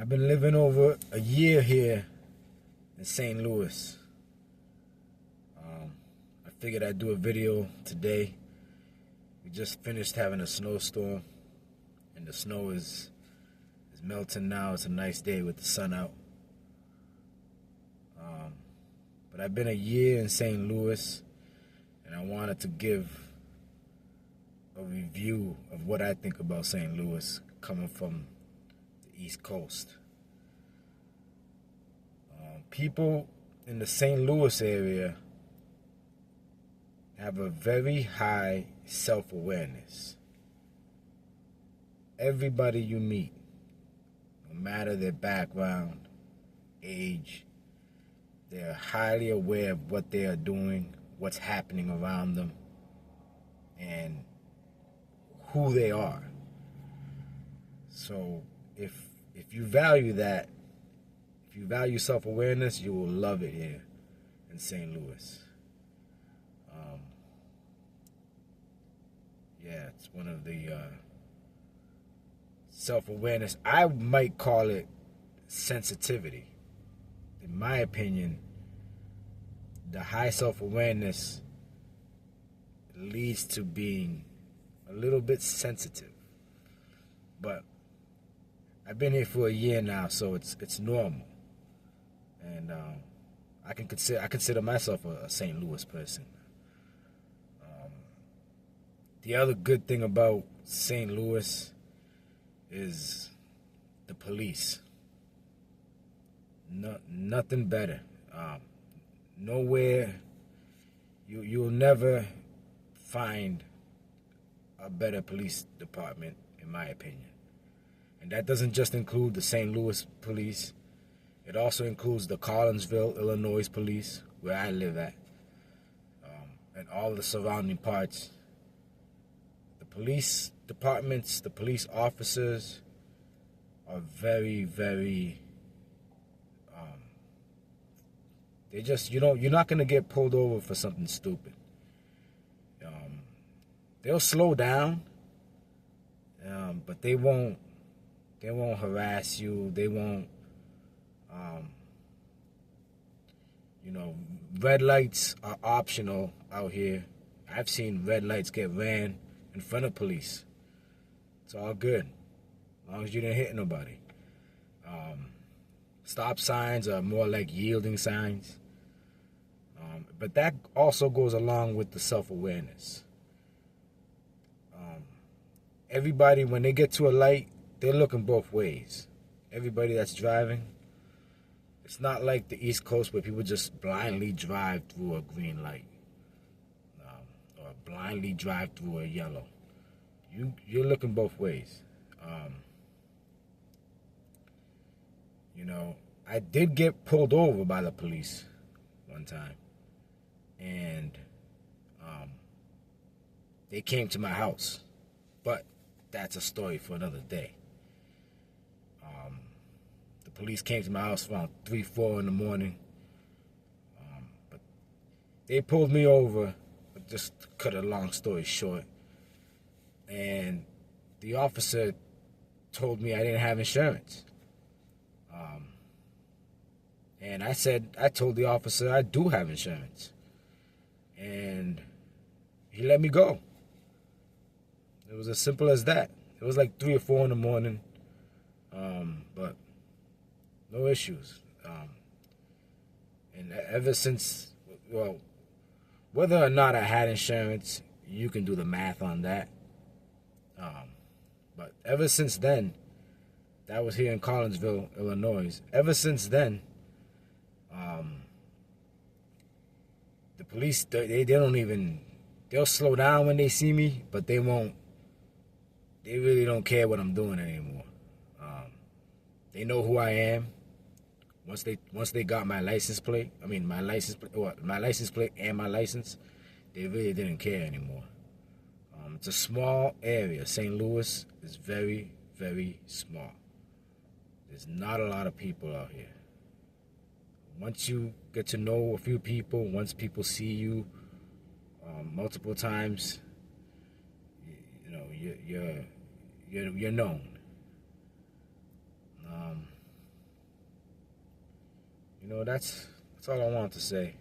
I've been living over a year here in St. Louis. I figured I'd do a video today. We just finished having a snowstorm, and the snow is melting now. It's a nice day with the sun out. But I've been a year in St. Louis, and I wanted to give a review of what I think about St. Louis coming from the East Coast. People in the St. Louis area have a very high self-awareness. Everybody you meet, no matter their background, age, they're highly aware of what they are doing, what's happening around them, and who they are. So if you value that, if you value self-awareness, you will love it here in St. Louis. Yeah, it's one of the self-awareness. I might call it sensitivity. In my opinion, the high self-awareness leads to being a little bit sensitive. But I've been here for a year now, so it's normal. And I consider myself a St. Louis person. The other good thing about St. Louis is the police. Nothing better. Nowhere, you'll never find a better police department, in my opinion. And that doesn't just include the St. Louis police. It also includes the Collinsville, Illinois police, where I live at, and all the surrounding parts. The police departments, the police officers are very, very, they just, you're not going to get pulled over for something stupid. They'll slow down, but they won't harass you. They won't, red lights are optional out here. I've seen red lights get ran in front of police. It's all good, as long as you didn't hit nobody. Stop signs are more like yielding signs. But that also goes along with the self-awareness. Everybody, when they get to a light, they're looking both ways. Everybody that's driving, it's not like the East Coast where people just blindly drive through a green light, or blindly drive through a yellow. You're looking both ways. I did get pulled over by the police one time, and they came to my house, but that's a story for another day. The police came to my house around 3, 4 in the morning, but they pulled me over, but just to cut a long story short, and the officer told me I didn't have insurance. And I told the officer I do have insurance. And he let me go. It was as simple as that. It was like 3 or 4 in the morning. But no issues. And ever since, whether or not I had insurance, you can do the math on that. But ever since then, that was here in Collinsville, Illinois. Ever since then, the police, they'll slow down when they see me, but they really don't care what I'm doing anymore. They know who I am. Once they got my license plate, and my license, they really didn't care anymore. It's a small area. St. Louis is very, very small. There's not a lot of people out here. Once you get to know a few people, once people see you multiple times, you're known. That's all I want to say.